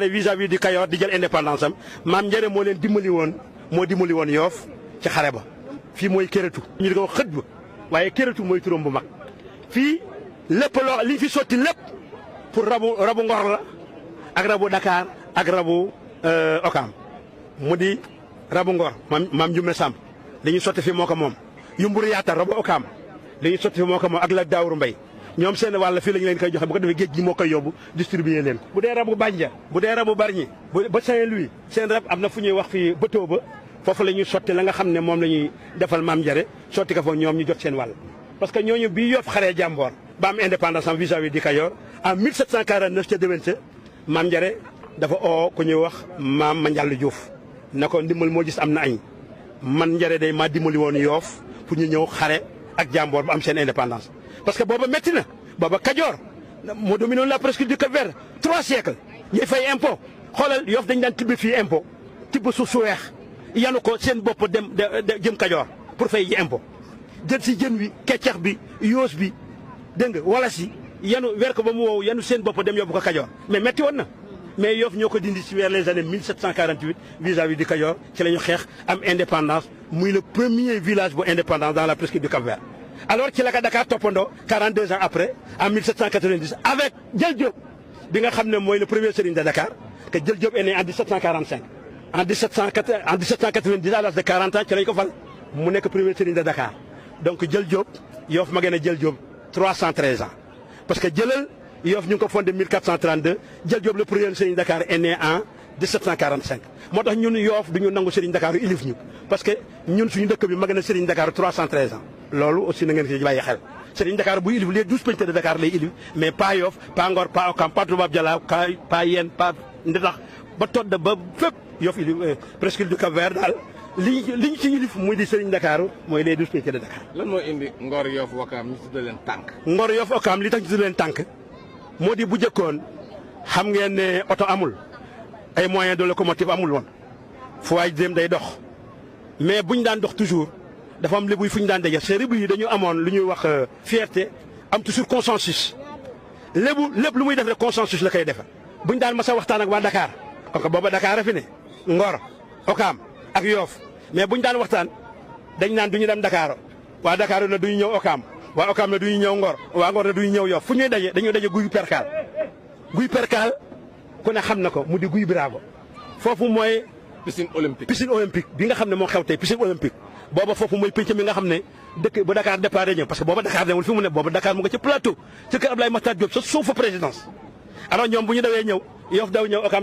vis-à-vis du Kayor di jël indépendance am maam Njare moo leen dimbali woon Yoff ci xare ba fii mooy Kérétu ñu di ko wax xët ba waaye Kérétu mooy turam bu mag fii lépp loo li fi sotti lépp pour rabu Ngor la ak rabu Dakar ak rabu Okam mu di rabu Ngor maam Jumme Samb li ñu sotti fi moo ko moom Yumbur Yaata rabu Okam li ñu sotti fi moo ko moom ak la Daawur Mbay ñoom seen wàll fii la ñu leen koy joxe bu ko defee géej gi moo koy yóbbu distribuer leen ko bu dee rabu Banja bu dee rabu Bargny ba Saint-Louis seen rab am na fu ñuy wax fii bëtoo ba foofu la ñuy sotti la nga xam ne moom la ñuy defal maam Njare sotti ko fa ñoom ñu jot seen wàll parce que ñooñu bi Yoff xaree jàmboor ba am indépendance am vis-à-vis du Kayor en 1749 ca déwén sa maam Njare dafa oo ku ñuy wax maam Mandialle Diouf na ko ndimbal moo gis am na añ man Njare day maa dimbali woon Yoff pour ñu ñëw xare ak jàmboor ba am seen indépendance parce que booba métti na booba Kajoor moo dominé la presque du Cap-Vert 3 siècles ñuy fay impôt xoolal Yoff dañ daan tibb fii impôt tibb suuf su weex yanu ko seen bopp dem jëm Kajoor pour fay ji impôt jël si jën wi keccax bi yoos bi dégg nga wala si yanu weer ko ba mu wow yanu seen bopp dem yóbbu ko Kajoor mais métti woon na mais Yoff ñoo ko dindi si vers les années 1748 vis-à-vis du Kajoor ci la ñu xeex am indépendance muy le premier village bu indépendance dans la presqu'île du Cap-Vert. Alors ci la ko Dakar toppandoo 42 ans après en 1790 avec Jël Diop bi nga xam ne mooy le premier sëriñ de Dakar que Jël Diop est né en 1745 en 1790 à l'âge de 40 ans ci lañ ko fal mu nekk premier sëriñ de Dakar donc Jël Diop Yoff ma gën a Jël Diop 313 ans parce que jëlal Yoff ñu ngi ko fondé 1432 Jël Diop le premier sëriñ de Dakar est né en 1745 moo tax ñun Yoff du ñu nangu sëriñ Dakar yu ilif ñu parce que ñun suñu dëkk bi ma gën a sëriñ Dakar 313 ans loolu aussi na ngeen ci bàyyi xel sëriñ Dakar bu ilif les 12 pénité de Dakar lay ilif mais pas Yoff pas Ngor pas Okam pas Toubab Dialaw pas Yène pas Ndetax ba Todda ba fépp Yoff ilif presque du Cap-Vert daal li ñu ci ilif muy di sëriñ Dakar mooy les 12 pénité de Dakar. lan moo indi Ngor Yoff Okam ñu tuddee leen tànk. Ngor Yoff Okam li tax ñu tuddee leen tànk moo di bu jëkkoon xam ngeen ne oto amul ay moyens de locomotive amul woon fu waay dem day dox mais buñ daan dox toujours dafa am lébu yi fu ñu daan daje ces lébu yi dañu amoon lu ñuy wax fierté am toujours consensus lépp lu muy def rek consensus la koy defal buñ daan mas a waxtaan ak waa Dakar kon booba Dakar a fi ne Ngor Okam ak Yoff mais buñ daan waxtaan dañ naan du ñu dem Dakar waa Dakar na duñu ñëw Okam waa Okam na duñu ñëw Ngor waa Ngor na duñu ñëw Yoff fu ñuy daje dañuy daje guy perkaal ku ne xam na ko mu di guy Birago foofu mooy. piscine olympique bi nga xam ne moo xew tey piscine olympique booba foofu mooy pénc mi nga xam ne dëkk ba Dakar départ ñëw parce que booba Dakar demul fi mu ne booba Dakar mu nga ca plateau ci kër Abdoulaye Makhtar Diop sa suufu présidence alors ñoom bu ñu dawee ñëw Yoff daw ñëw Okam